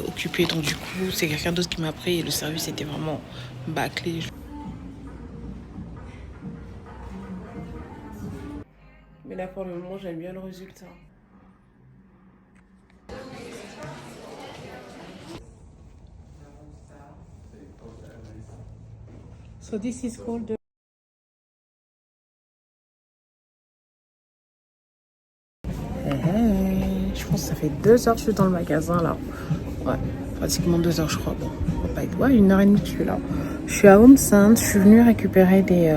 Occupée, donc du coup c'est quelqu'un d'autre qui m'a pris et le service était vraiment bâclé. Mais là pour le moment j'aime bien le résultat. So this is called the... Je pense que ça fait 2 heures que je suis dans le magasin là. Ouais, pratiquement 2 heures je crois. Bon, faut pas être... Ouais, 1 heure et demie que je suis là. Je suis à Home Sense, je suis venue récupérer des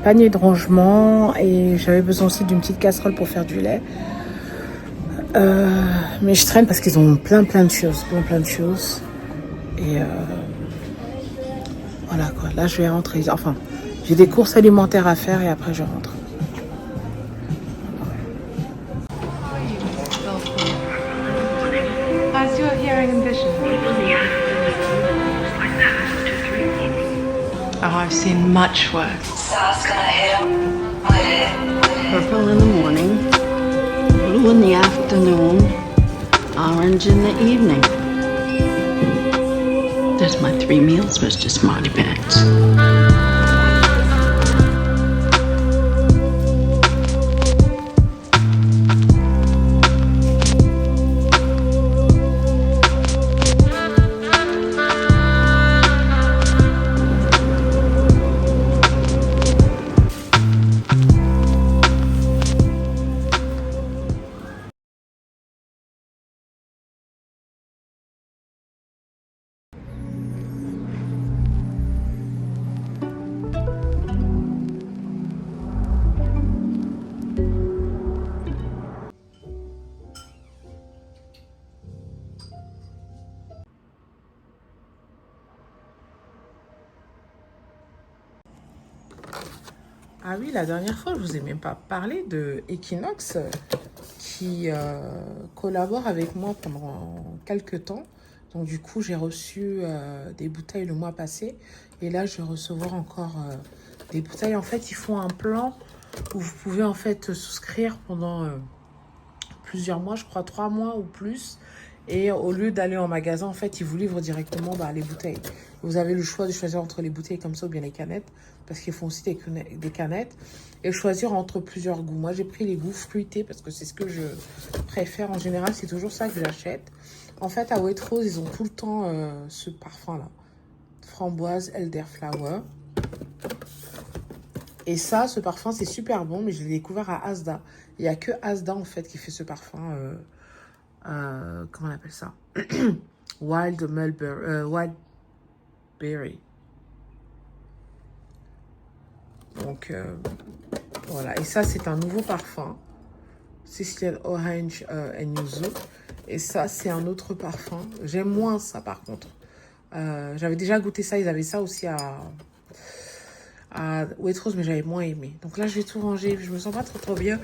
paniers de rangement et j'avais besoin aussi d'une petite casserole pour faire du lait. Mais je traîne parce qu'ils ont plein de choses, plein de choses. Et voilà quoi, là je vais rentrer. Enfin, j'ai des courses alimentaires à faire et après je rentre. How's your hearing and vision? Oh, I've seen much worse. Purple in the morning, blue in the afternoon, orange in the evening. That's my 3 meals, Mr. Smarty Pants. Ah oui, la dernière fois, je vous ai même pas parlé de Equinox qui collabore avec moi pendant quelques temps. Donc du coup, j'ai reçu des bouteilles le mois passé. Et là, je vais recevoir encore des bouteilles. En fait, ils font un plan où vous pouvez en fait souscrire pendant plusieurs mois, je crois 3 mois ou plus. Et au lieu d'aller en magasin, en fait, ils vous livrent directement les bouteilles. Vous avez le choix de choisir entre les bouteilles comme ça ou bien les canettes. Parce qu'ils font aussi des canettes. Et choisir entre plusieurs goûts. Moi, j'ai pris les goûts fruités parce que c'est ce que je préfère. En général, c'est toujours ça que j'achète. En fait, à Waitrose, ils ont tout le temps ce parfum-là. Framboise Elderflower. Et ça, ce parfum, c'est super bon. Mais je l'ai découvert à Asda. Il n'y a que Asda, en fait, qui fait ce parfum... comment on appelle ça? Wild Berry. Donc, voilà. Et ça, c'est un nouveau parfum. Sicilian Orange and Yuzu. Et ça, c'est un autre parfum. J'aime moins ça, par contre. J'avais déjà goûté ça. Ils avaient ça aussi à Waitrose, mais j'avais moins aimé. Donc là, je vais tout ranger. Je me sens pas trop bien.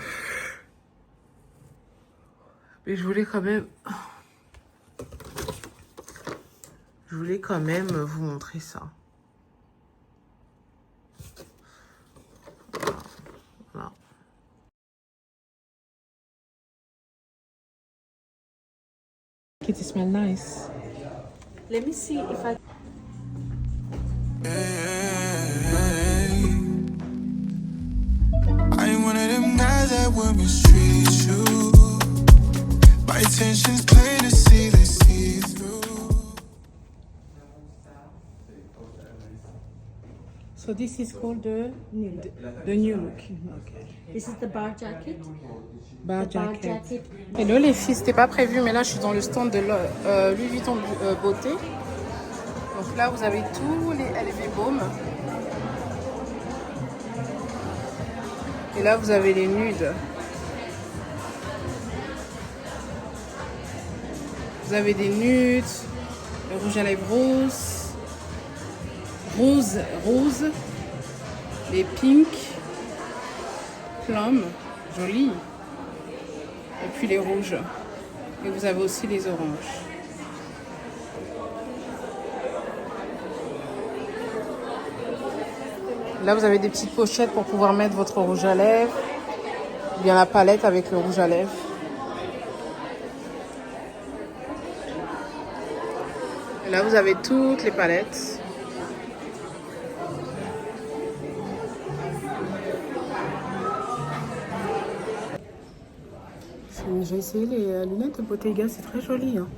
Mais je voulais quand même... vous montrer ça. Voilà. It smells nice. Let me see if I... I ain't one of them guys that would mistreat you. My intention's clear to see, they see through. So this is called the new look. Okay. This is the bar jacket. Bar The bar jacket. jacket. Hello les filles, c'était pas prévu, mais là je suis dans le stand de Louis Vuitton Beauté. Donc là vous avez tous les LV Baume. Et là vous avez les nudes. Vous avez des nudes, le rouge à lèvres rose, les pink, plum, joli. Et puis les rouges. Et vous avez aussi les oranges. Là, vous avez des petites pochettes pour pouvoir mettre votre rouge à lèvres. Ou bien la palette avec le rouge à lèvres. Là, vous avez toutes les palettes. J'ai essayé les lunettes de Bottega, c'est très joli. Hein.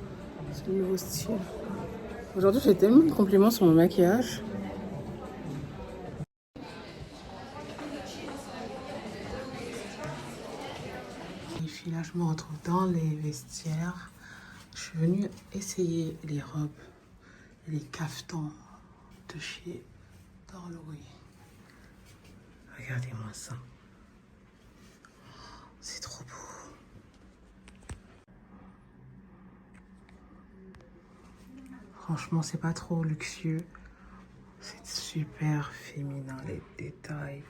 C'est le nouveau style. Aujourd'hui, j'ai tellement de compliments sur mon maquillage. Les filles, là, je me retrouve dans les vestiaires. Je suis venue essayer les robes, les caftans de chez Dorloy. Regardez-moi ça. C'est trop beau. Franchement, c'est pas trop luxueux. C'est super féminin, les détails,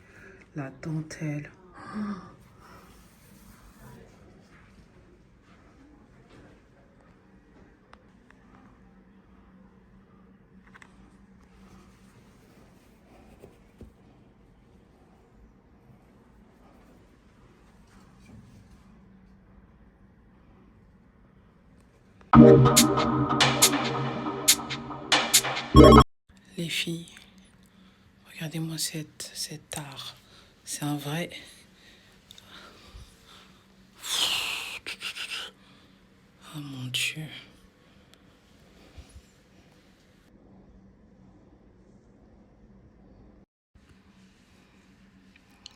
la dentelle. Les filles, regardez-moi cet art. C'est un vrai... Oh mon Dieu.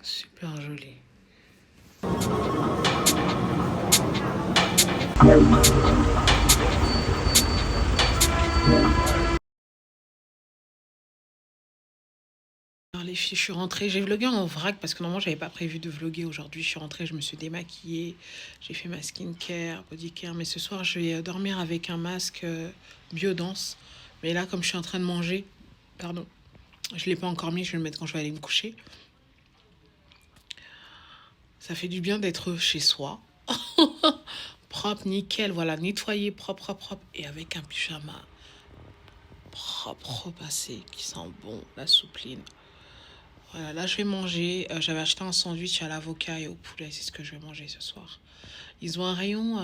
Super joli. Alors les filles, je suis rentrée, j'ai vlogué en vrac parce que normalement j'avais pas prévu de vloguer aujourd'hui. Je suis rentrée, je me suis démaquillée, j'ai fait ma skincare, bodycare, mais ce soir je vais dormir avec un masque Biodense. Mais là, comme je suis en train de manger, pardon, je l'ai pas encore mis, je vais le mettre quand je vais aller me coucher. Ça fait du bien d'être chez soi. Propre, nickel, voilà, nettoyé, propre, et avec un pyjama propre, repassé, qui sent bon, la soupline. Voilà, là je vais manger. J'avais acheté un sandwich à l'avocat et au poulet, c'est ce que je vais manger ce soir. Ils ont un rayon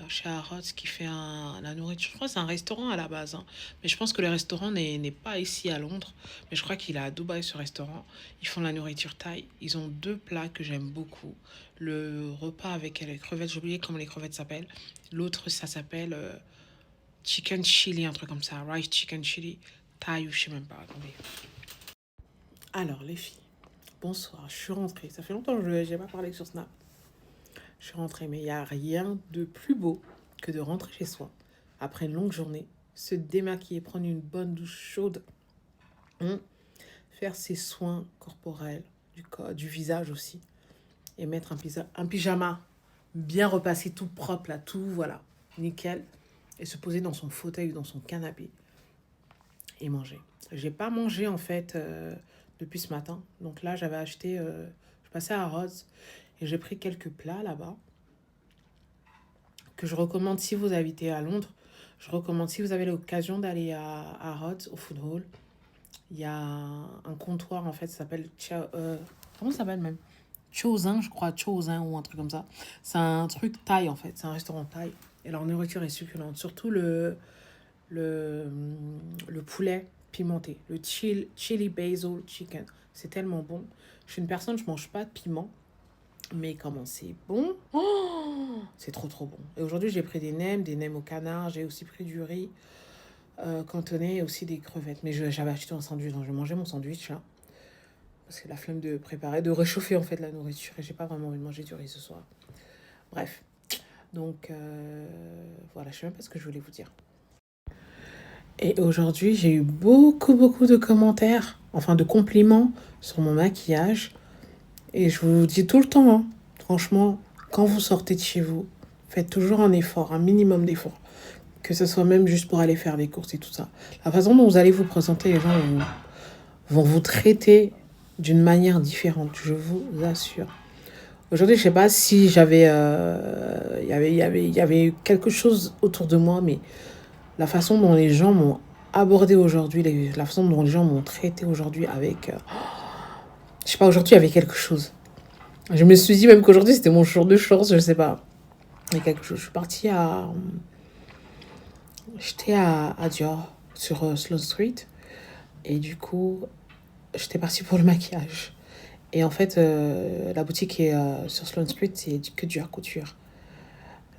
chez Harrods qui fait la nourriture. Je crois que c'est un restaurant à la base. Hein. Mais je pense que le restaurant n'est pas ici à Londres. Mais je crois qu'il est à Dubaï, ce restaurant. Ils font de la nourriture thaï. Ils ont 2 plats que j'aime beaucoup. Le repas avec les crevettes, j'ai oublié comment les crevettes s'appellent. L'autre, ça s'appelle chicken chili, un truc comme ça. Rice chicken chili thaï ou je sais même pas. Attendez. Alors, les filles, bonsoir. Je suis rentrée. Ça fait longtemps que je n'ai pas parlé sur Snap. Je suis rentrée, mais il n'y a rien de plus beau que de rentrer chez soi après une longue journée, se démaquiller, prendre une bonne douche chaude, faire ses soins corporels, du visage aussi, et mettre un pyjama bien repassé, tout propre, là, tout, voilà, nickel, et se poser dans son fauteuil ou dans son canapé et manger. J'ai pas mangé, en fait, depuis ce matin. Donc là, j'avais acheté, je passais à Rhodes, et j'ai pris quelques plats là-bas que je recommande si vous habitez à Londres. Je recommande si vous avez l'occasion d'aller à Rhodes, au Food Hall. Il y a un comptoir, en fait, ça s'appelle... comment ça s'appelle même Chosin, je crois. Chosin ou un truc comme ça. C'est un truc thaï, en fait. C'est un restaurant thaï. Et leur nourriture est succulente. Surtout le poulet pimenté. Le chili basil chicken. C'est tellement bon. Je suis une personne, je mange pas de piment. Mais comment c'est bon. Oh, c'est trop bon. Et aujourd'hui, j'ai pris des nems au canard. J'ai aussi pris du riz cantonné et aussi des crevettes. Mais j'avais acheté un sandwich, donc je vais manger mon sandwich là. Parce que la flemme de préparer, de réchauffer en fait la nourriture. Et j'ai pas vraiment envie de manger du riz ce soir. Bref. Donc voilà, je sais même pas ce que je voulais vous dire. Et aujourd'hui, j'ai eu beaucoup de commentaires, enfin de compliments sur mon maquillage. Et je vous dis tout le temps, hein, franchement, quand vous sortez de chez vous, faites toujours un effort, un minimum d'effort. Que ce soit même juste pour aller faire des courses et tout ça. La façon dont vous allez vous présenter, les gens vont vous traiter d'une manière différente, je vous assure. Aujourd'hui, je sais pas si il y avait quelque chose autour de moi, mais la façon dont les gens m'ont abordé aujourd'hui, la façon dont les gens m'ont traité aujourd'hui avec... je sais pas, aujourd'hui, il y avait quelque chose. Je me suis dit même qu'aujourd'hui, c'était mon jour de chance, je sais pas. Il y a quelque chose. Je suis partie à... J'étais à Dior. sur Sloane Street. Et du coup, j'étais partie pour le maquillage. Et en fait, la boutique qui est sur Sloane Street, c'est que du haute couture.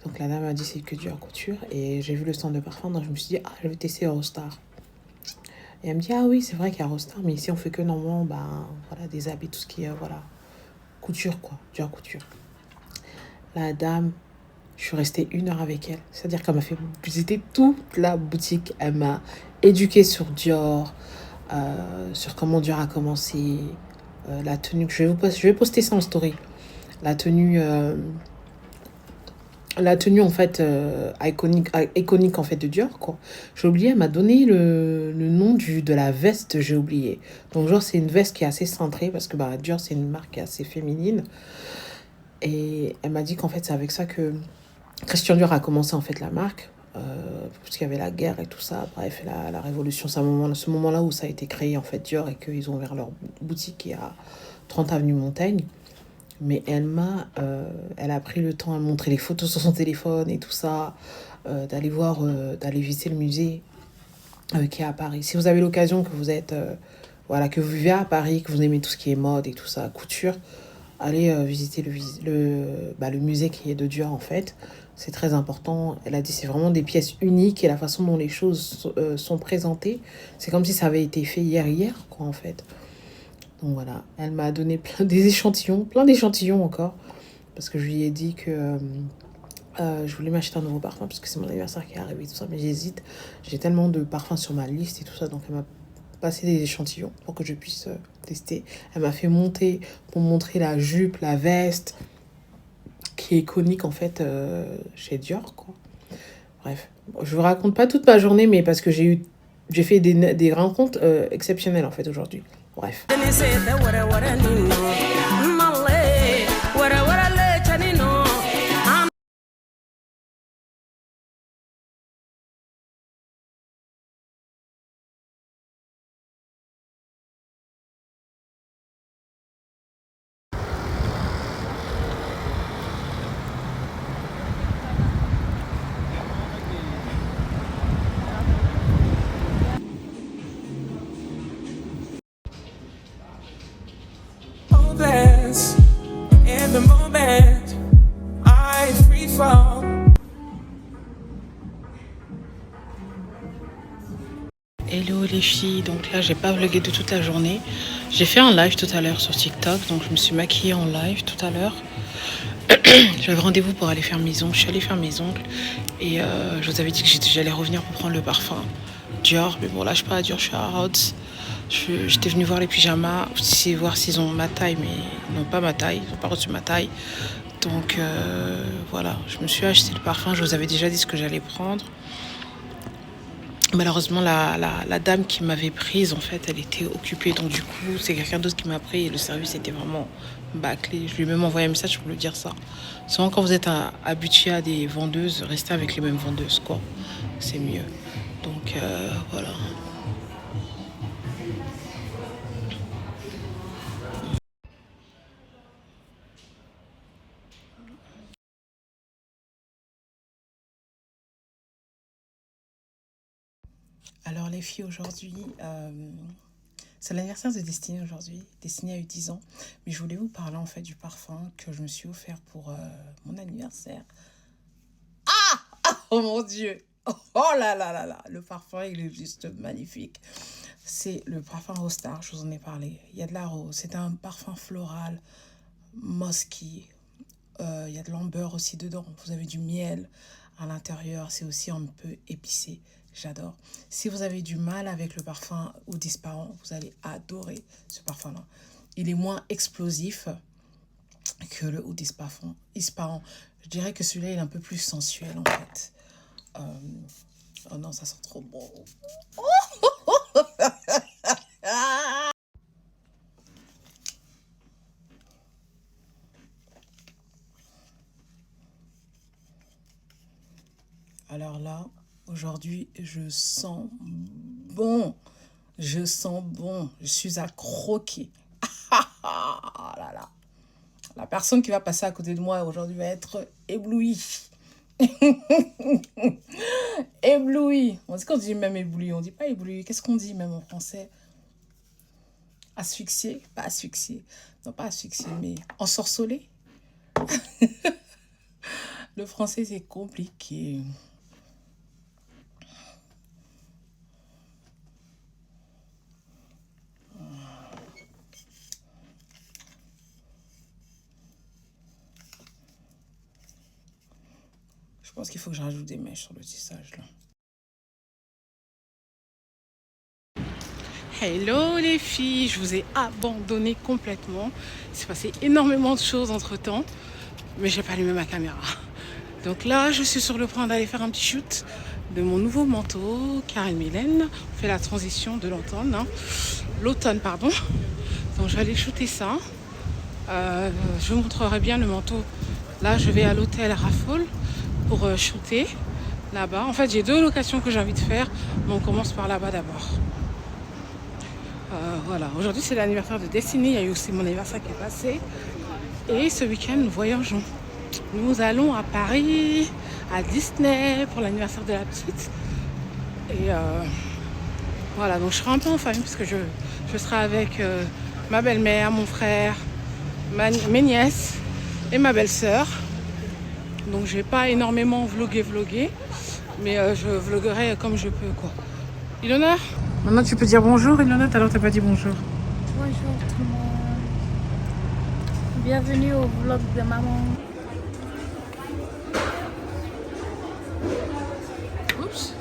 Donc la dame m'a dit c'est que du haute couture. Et j'ai vu le stand de parfum, donc je me suis dit, ah, je vais tester Eurostar. Et elle me dit, ah oui, c'est vrai qu'il y a Eurostar, mais ici on fait que normalement, voilà, des habits, tout ce qui est, voilà, couture, quoi, du haute couture. La dame, je suis restée 1 heure avec elle. C'est-à-dire qu'elle m'a fait visiter toute la boutique. Elle m'a éduquée sur Dior, sur comment Dior a commencé, la tenue. Je vais poster ça en story. La tenue en fait iconique en fait de Dior, quoi. J'ai oublié, elle m'a donné le nom de la veste, j'ai oublié. Donc genre c'est une veste qui est assez cintrée parce que Dior c'est une marque assez féminine. Et elle m'a dit qu'en fait c'est avec ça que Christian Dior a commencé en fait la marque. Parce qu'il y avait la guerre et tout ça, bref, la révolution, c'est ce moment-là où ça a été créé en fait Dior et qu'ils ont ouvert leur boutique qui est à 30 avenue Montaigne. Mais elle a pris le temps à montrer les photos sur son téléphone et tout ça, d'aller visiter le musée qui est à Paris. Si vous avez l'occasion que vous êtes, que vous vivez à Paris, que vous aimez tout ce qui est mode et tout ça, couture, allez visiter le musée qui est de Dior en fait. C'est très important. Elle a dit c'est vraiment des pièces uniques et la façon dont les choses sont présentées, c'est comme si ça avait été fait hier, quoi, en fait. Donc voilà, elle m'a donné plein d'échantillons encore, parce que je lui ai dit que je voulais m'acheter un nouveau parfum, parce que c'est mon anniversaire qui est arrivé, tout ça, mais j'hésite. J'ai tellement de parfums sur ma liste et tout ça, donc elle m'a passé des échantillons pour que je puisse tester. Elle m'a fait monter pour montrer la jupe, la veste, qui est iconique en fait chez Dior, quoi. Bref, je vous raconte pas toute ma journée, mais parce que j'ai fait des rencontres exceptionnelles en fait aujourd'hui. Bref. In the moment, I free fall. Hello les filles, donc là j'ai pas vlogué de toute la journée. J'ai fait un live tout à l'heure sur TikTok, donc je me suis maquillée en live tout à l'heure. J'avais rendez-vous pour aller faire mes ongles, je suis allée faire mes ongles et je vous avais dit que j'allais revenir pour prendre le parfum Dior, mais bon là je suis pas à Dior, je suis à Harrods. J'étais venue voir les pyjamas, voir s'ils ont ma taille, mais ils n'ont pas ma taille, ils n'ont pas reçu ma taille. Donc voilà, je me suis acheté le parfum, je vous avais déjà dit ce que j'allais prendre. Malheureusement, la dame qui m'avait prise, en fait, elle était occupée. Donc du coup, c'est quelqu'un d'autre qui m'a pris et le service était vraiment bâclé. Je lui ai même envoyé un message pour lui dire ça. Souvent, quand vous êtes habitué à des vendeuses, restez avec les mêmes vendeuses, quoi. C'est mieux. Donc voilà. Alors les filles, aujourd'hui, c'est l'anniversaire de Destinée aujourd'hui. Destinée a eu 10 ans. Mais je voulais vous parler en fait du parfum que je me suis offert pour mon anniversaire. Oh mon Dieu! Oh là là là là! Le parfum, il est juste magnifique. C'est le parfum Eurostar, je vous en ai parlé. Il y a de la rose, c'est un parfum floral, musky. Il y a de l'amber aussi dedans. Vous avez du miel à l'intérieur. C'est aussi un peu épicé. J'adore. Si vous avez du mal avec le parfum Oud Ispahan, vous allez adorer ce parfum-là. Il est moins explosif que le Oud Ispahan. Je dirais que celui-là, il est un peu plus sensuel, en fait. Oh non, ça sent trop bon. Alors là, aujourd'hui, je sens bon. Je sens bon. Je suis à croquer. Ah là là. La personne qui va passer à côté de moi aujourd'hui va être éblouie. Ébloui. On dit qu'on dit même ébloui. On dit pas ébloui. Qu'est-ce qu'on dit même en français? Asphyxié? Pas asphyxié. Non, pas asphyxié, mais ensorcelé. Le français, c'est compliqué. Je pense qu'il faut que je rajoute des mèches sur le tissage là. Hello les filles, je vous ai abandonné complètement. Il s'est passé énormément de choses entre temps, mais j'ai pas allumé ma caméra. Donc là, je suis sur le point d'aller faire un petit shoot de mon nouveau manteau, Karen Millen. On fait la transition de l'automne, hein. L'automne, pardon. Donc je vais aller shooter ça. Je vous montrerai bien le manteau. Là, je vais à l'hôtel Raffles pour shooter là-bas. En fait, j'ai 2 locations que j'ai envie de faire, mais on commence par là-bas d'abord. Voilà, aujourd'hui c'est l'anniversaire de Destiny, il y a eu aussi mon anniversaire qui est passé. Et ce week-end, nous voyageons. Nous allons à Paris, à Disney pour l'anniversaire de la petite. Et voilà, donc je serai un peu en famille parce que je serai avec ma belle-mère, mon frère, mes nièces et ma belle-sœur. Donc je vais pas énormément vlogger, mais je vloggerai comme je peux quoi. Ilona, maintenant tu peux dire bonjour. Ilona, tout à l'heure t'as pas dit bonjour. Bonjour tout le monde. Bienvenue au vlog de maman. Oups.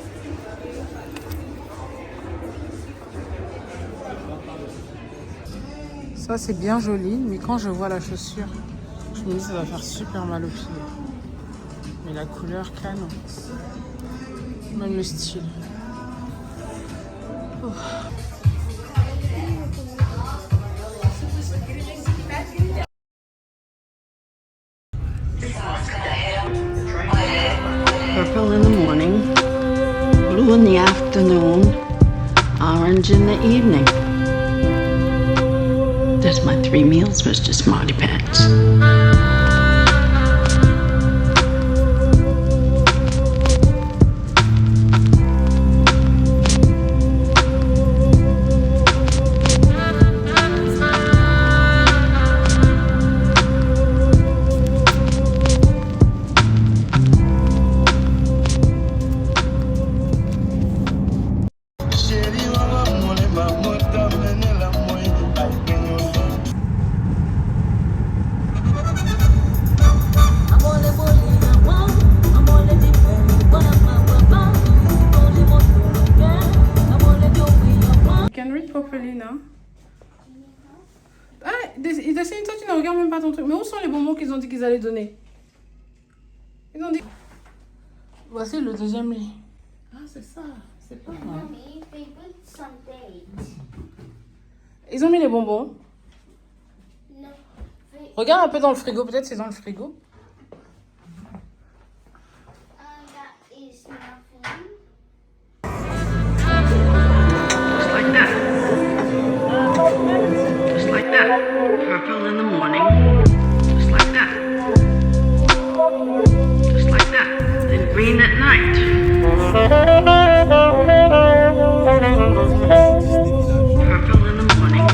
Ça c'est bien joli, mais quand je vois la chaussure, je me dis ça va faire super mal aux pieds. Mais la couleur canon. Même le style. Oh. Purple in the morning, blue in the afternoon, orange in the evening. There's my 3 meals, Mr. Smarty Pants. Toi, tu ne regardes même pas ton truc. Mais où sont les bonbons qu'ils ont dit qu'ils allaient donner? Ils ont dit... Voici le deuxième lit. Ah, c'est ça. C'est pas mal. Ils ont mis les bonbons. Regarde un peu dans le frigo. Peut-être c'est dans le frigo. Purple in the morning, just like that. Just like that. And green at night. Purple in the morning.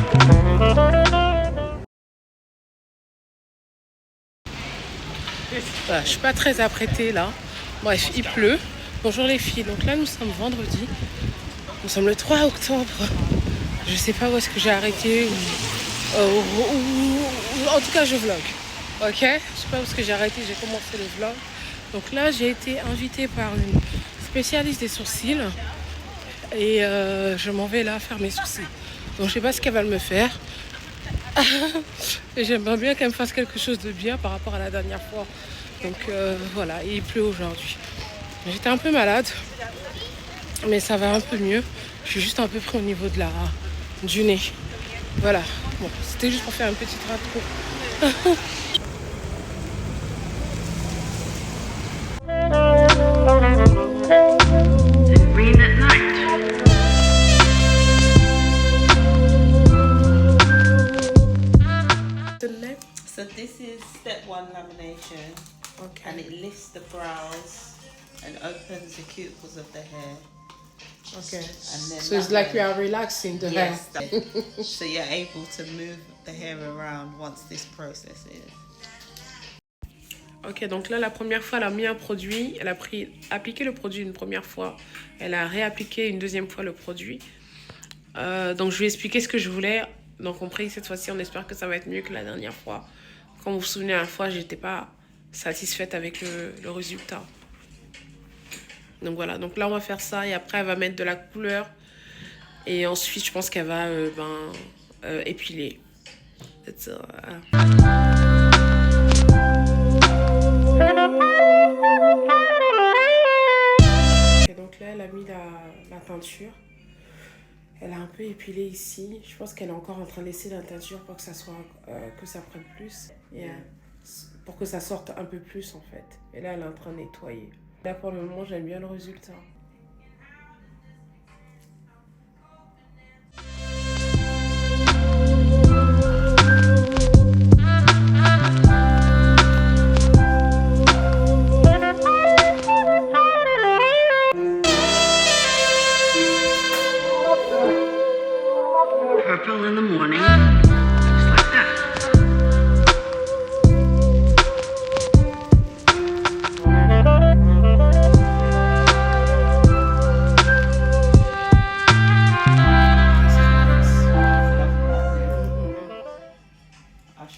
Voilà, je suis pas très apprêtée là. Bref, il pleut. Bonjour les filles. Donc là, nous sommes vendredi. Nous sommes le 3 octobre. Je sais pas où est-ce que j'ai arrêté. En tout cas je vlog, ok, je sais pas où est-ce que j'ai arrêté, j'ai commencé le vlog. Donc là j'ai été invitée par une spécialiste des sourcils et je m'en vais là faire mes sourcils. Donc je sais pas ce qu'elle va me faire et j'aimerais bien qu'elle me fasse quelque chose de bien par rapport à la dernière fois. Donc voilà, il pleut aujourd'hui. J'étais un peu malade mais ça va un peu mieux. Je suis juste un peu pris au niveau de du nez. Voilà, bon, c'était juste pour faire un petit raconte. Green at night. So this is step 1 lamination. Okay. And it lifts the brows and opens the cuticles of the hair. Okay. And then So it's that like way- you are relaxing the Yes, hair. so you're able to move the hair around once this process is. Ok, donc là, la première fois, elle a mis un produit. Elle a appliqué le produit une première fois. Elle a réappliqué une deuxième fois le produit. Donc, je lui ai expliqué ce que je voulais. Donc, compris, cette fois-ci, on espère que ça va être mieux que la dernière fois. Comme vous vous souvenez, la dernière fois, j'étais pas satisfaite avec le résultat. Donc, voilà. Donc, là, on va faire ça. Et après, elle va mettre de la couleur. Et ensuite, je pense qu'elle va épiler. That's Ok, donc là, elle a mis la teinture. Elle a un peu épilé ici. Je pense qu'elle est encore en train de laisser la teinture pour que ça soit que ça prenne plus. Et, pour que ça sorte un peu plus en fait. Et là, elle est en train de nettoyer. Là, pour le moment, j'aime bien le résultat. Purple in the morning. Looks like that.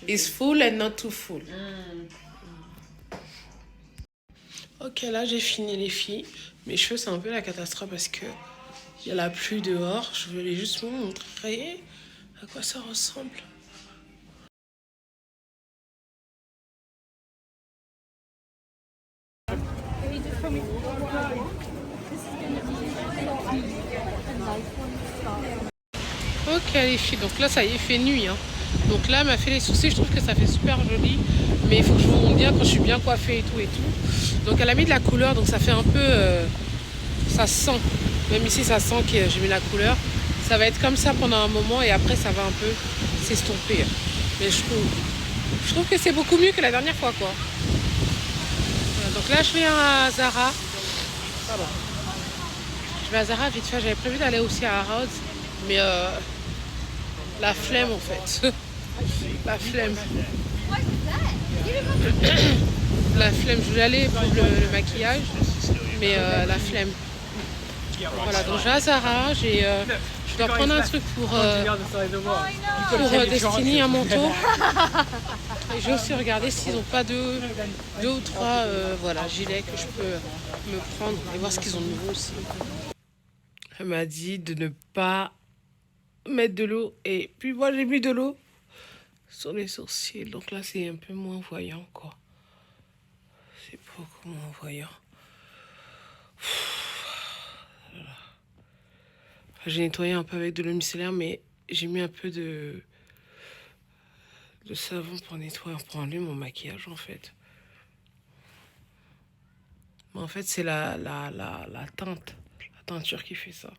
It's full and not too full. Ok, là j'ai fini les filles. Mes cheveux c'est un peu la catastrophe parce que il y a la pluie dehors. Je voulais juste vous montrer à quoi ça ressemble. Ok les filles, donc là ça y est, il fait nuit. Hein. Donc là elle m'a fait les sourcils, je trouve que ça fait super joli. Mais il faut que je vous montre bien quand je suis bien coiffée et tout et tout. Donc elle a mis de la couleur, donc ça fait un peu... ça sent, même ici ça sent que j'ai mis la couleur. Ça va être comme ça pendant un moment et après ça va un peu s'estomper. Mais je trouve que c'est beaucoup mieux que la dernière fois quoi. Voilà, donc là je vais à Zara. Pardon. Je vais à Zara vite fait, j'avais prévu d'aller aussi à Harrods. Mais la flemme en fait. La flemme. La flemme, je voulais aller pour le maquillage, mais la flemme. Voilà, donc je vais à Zara, je dois prendre un truc pour Destiny, un manteau. Et je vais aussi regarder s'ils n'ont pas deux ou trois voilà, gilets que je peux me prendre et voir ce qu'ils ont de nouveau aussi. Elle m'a dit de ne pas mettre de l'eau et puis moi j'ai mis de l'eau sur les sourcils. Donc là c'est un peu moins voyant quoi. C'est beaucoup moins voyant. J'ai nettoyé un peu avec de l'eau micellaire, mais j'ai mis un peu de savon pour nettoyer, pour enlever mon maquillage en fait. Mais en fait, c'est la teinte, la teinture qui fait ça.